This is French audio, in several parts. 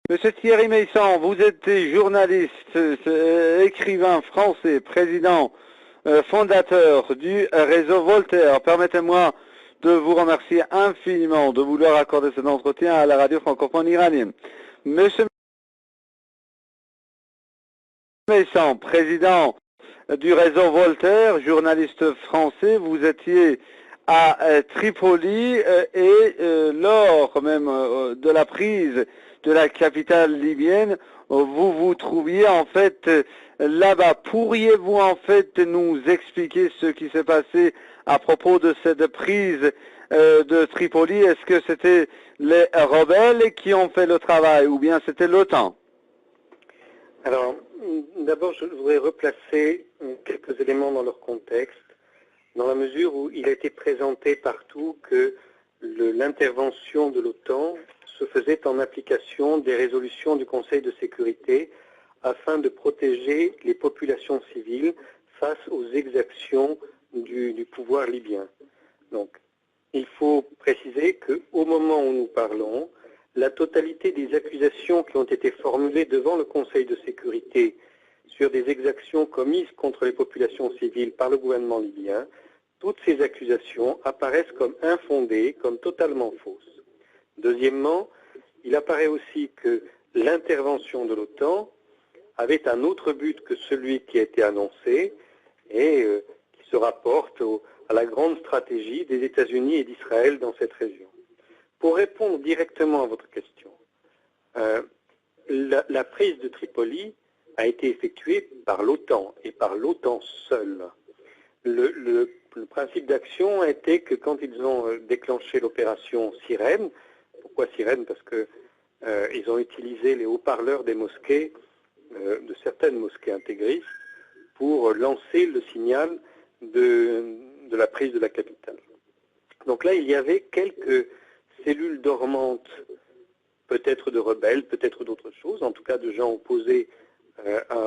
Monsieur Thierry Meyssan, vous êtes journaliste, écrivain français, président, fondateur du réseau Voltaire. Permettez-moi de vous remercier infiniment de vouloir accorder cet entretien à la radio francophone iranienne. Monsieur Meyssan, président du réseau Voltaire, journaliste français, vous étiez à Tripoli et lors même de la prise de la capitale libyenne, vous vous trouviez en fait là-bas. Pourriez-vous en fait nous expliquer ce qui s'est passé à propos de cette prise de Tripoli? Est-ce que c'était les rebelles qui ont fait le travail ou bien c'était l'OTAN? Alors, d'abord, je voudrais replacer quelques éléments dans leur contexte, dans la mesure où il a été présenté partout que l'intervention de l'OTAN se faisait en application des résolutions du Conseil de sécurité afin de protéger les populations civiles face aux exactions du pouvoir libyen. Donc, il faut préciser qu'au moment où nous parlons, la totalité des accusations qui ont été formulées devant le Conseil de sécurité sur des exactions commises contre les populations civiles par le gouvernement libyen, toutes ces accusations apparaissent comme infondées, comme totalement fausses. Deuxièmement, il apparaît aussi que l'intervention de l'OTAN avait un autre but que celui qui a été annoncé et qui se rapporte à la grande stratégie des États-Unis et d'Israël dans cette région. Pour répondre directement à votre question, la prise de Tripoli a été effectuée par l'OTAN et par l'OTAN seule. Le principe d'action a été que quand ils ont déclenché l'opération Sirène, pourquoi Sirène? Parce que ils ont utilisé les haut-parleurs des mosquées, de certaines mosquées intégristes, pour lancer le signal de la prise de la capitale. Donc là, il y avait quelques cellules dormantes, peut-être de rebelles, peut-être d'autres choses, en tout cas de gens opposés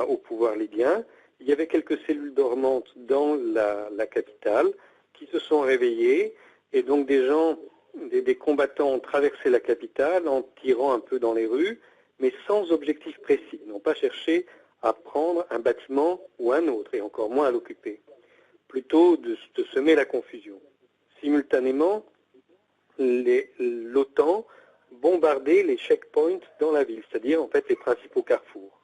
au pouvoir libyen. Il y avait quelques cellules dormantes dans la capitale qui se sont réveillées, et donc des combattants ont traversé la capitale en tirant un peu dans les rues, mais sans objectif précis. Ils n'ont pas cherché à prendre un bâtiment ou un autre, et encore moins à l'occuper. Plutôt de semer la confusion. Simultanément, l'OTAN bombardait les checkpoints dans la ville, c'est-à-dire en fait les principaux carrefours.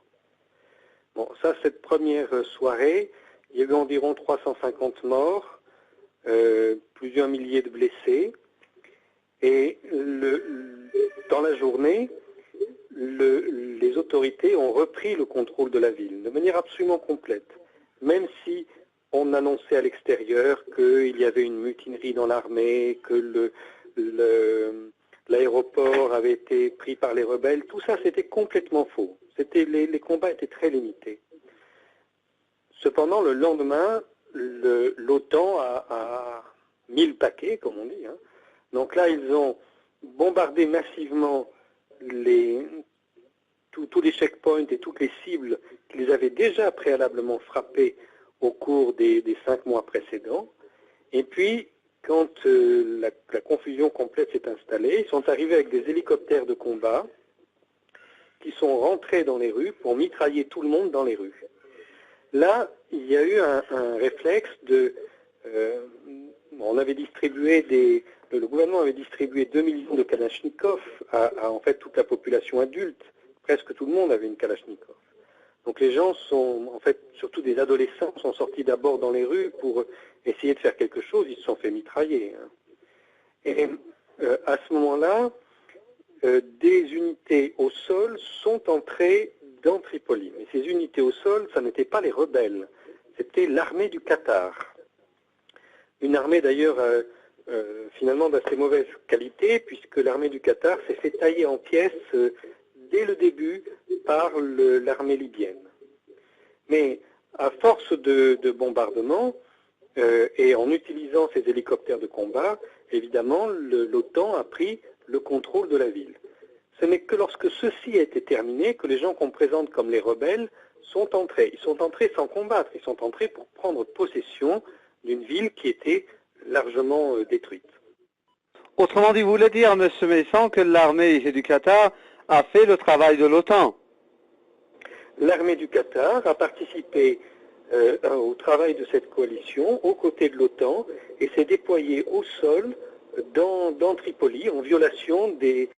Bon, ça, cette première soirée, il y a eu environ 350 morts, plusieurs milliers de blessés, et dans la journée, les autorités ont repris le contrôle de la ville de manière absolument complète, même si on annonçait à l'extérieur qu'il y avait une mutinerie dans l'armée, que l'aéroport avait été pris par les rebelles. Tout ça, c'était complètement faux. Les combats étaient très limités. Cependant, le lendemain, l'OTAN a mis le paquet, comme on dit. Donc là, ils ont bombardé massivement tous les checkpoints et toutes les cibles qu'ils avaient déjà préalablement frappées au cours des 5 mois précédents. Et puis, quand la confusion complète s'est installée, ils sont arrivés avec des hélicoptères de combat qui sont rentrés dans les rues pour mitrailler tout le monde dans les rues. Là, il y a eu un réflexe on avait distribué le gouvernement avait distribué 2 millions de Kalachnikov à en fait toute la population adulte. Presque tout le monde avait une Kalachnikov. Donc les gens sont, en fait, surtout des adolescents, sont sortis d'abord dans les rues pour essayer de faire quelque chose, ils se sont fait mitrailler. Et à ce moment-là, des unités au sol sont entrées dans Tripoli. Mais ces unités au sol, ça n'était pas les rebelles, c'était l'armée du Qatar. Une armée d'ailleurs finalement d'assez mauvaise qualité, puisque l'armée du Qatar s'est fait tailler en pièces dès le début par l'armée libyenne. Mais à force de bombardements et en utilisant ces hélicoptères de combat, évidemment, l'OTAN a pris le contrôle de la ville. Ce n'est que lorsque ceci a été terminé que les gens qu'on présente comme les rebelles sont entrés. Ils sont entrés sans combattre, ils sont entrés pour prendre possession d'une ville qui était largement détruite. Autrement dit, vous voulez dire, M. Meyssan, que l'armée du Qatar a fait le travail de l'OTAN. L'armée du Qatar a participé au travail de cette coalition aux côtés de l'OTAN et s'est déployée au sol dans Tripoli en violation des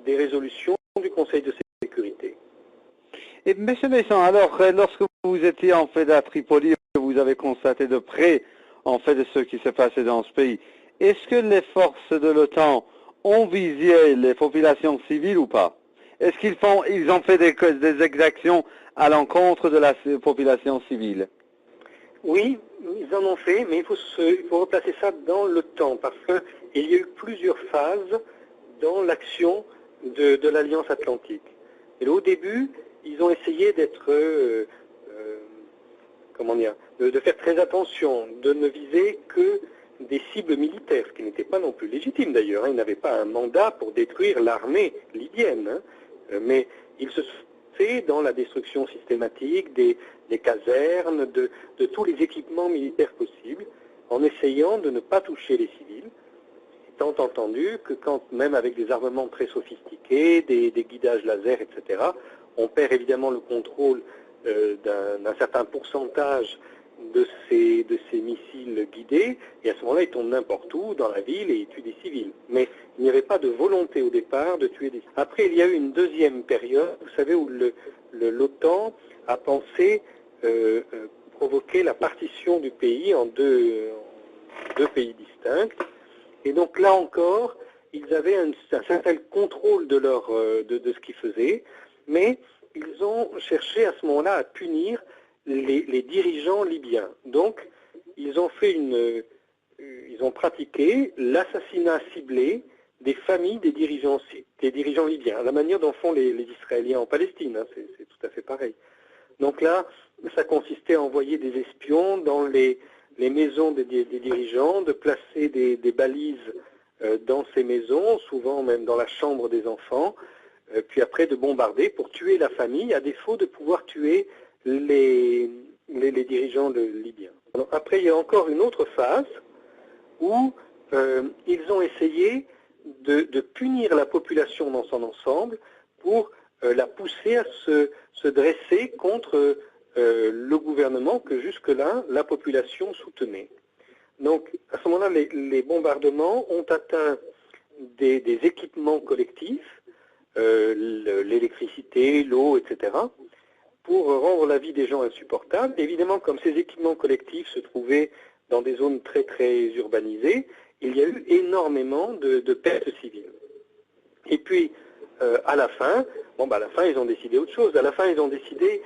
résolutions du Conseil de sécurité. Et M. Messon, alors, lorsque vous étiez en fait à Tripoli, vous avez constaté de près en fait de ce qui se passait dans ce pays. Est-ce que les forces de l'OTAN ont visé les populations civiles ou pas? Est-ce qu'ils ont fait des exactions à l'encontre de la population civile? Oui, ils en ont fait, mais il faut replacer ça dans le temps, parce qu'il y a eu plusieurs phases dans l'action de l'Alliance Atlantique. Et au début, ils ont essayé d'être, de faire très attention, de ne viser que des cibles militaires, ce qui n'était pas non plus légitime d'ailleurs. Ils n'avaient pas un mandat pour détruire l'armée libyenne, mais ils se sont fait dans la destruction systématique des casernes, de tous les équipements militaires possibles, en essayant de ne pas toucher les civils, étant entendu que quand même avec des armements très sophistiqués, des guidages laser, etc., on perd évidemment le contrôle d'un certain pourcentage de ces missiles guidés, et à ce moment-là, ils tombent n'importe où dans la ville et ils tuent des civils. Mais il n'y avait pas de volonté au départ de tuer des civils. Après, il y a eu une deuxième période, vous savez, où l'OTAN a pensé provoquer la partition du pays en deux pays distincts. Et donc là encore, ils avaient un certain contrôle de ce qu'ils faisaient, mais ils ont cherché à ce moment-là à punir les dirigeants libyens. Donc, ils ont pratiqué l'assassinat ciblé des familles des dirigeants libyens, à la manière dont font les Israéliens en Palestine, hein, c'est tout à fait pareil. Donc là, ça consistait à envoyer des espions dans les maisons des dirigeants, de placer des balises dans ces maisons, souvent même dans la chambre des enfants, puis après de bombarder pour tuer la famille, à défaut de pouvoir tuer les dirigeants libyens. Alors, après, il y a encore une autre phase où ils ont essayé de punir la population dans son ensemble pour la pousser à se dresser contre le gouvernement que jusque-là, la population soutenait. Donc, à ce moment-là, les bombardements ont atteint des équipements collectifs, l'électricité, l'eau, etc., pour rendre la vie des gens insupportable. Évidemment, comme ces équipements collectifs se trouvaient dans des zones très, très urbanisées, il y a eu énormément de pertes civiles. Et puis, à la fin, ils ont décidé autre chose. À la fin, ils ont décidé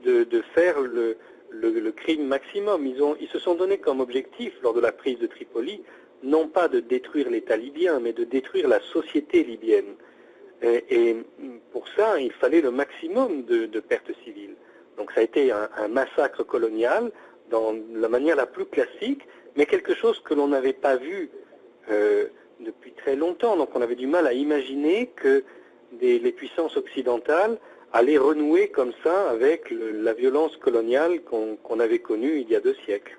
de faire le crime maximum. Ils se sont donnés comme objectif, lors de la prise de Tripoli, non pas de détruire l'État libyen, mais de détruire la société libyenne. Et pour ça, il fallait le maximum de pertes civiles. Donc ça a été un massacre colonial dans la manière la plus classique, mais quelque chose que l'on n'avait pas vu depuis très longtemps. Donc on avait du mal à imaginer que les puissances occidentales allaient renouer comme ça avec la violence coloniale qu'on avait connue il y a 2 siècles.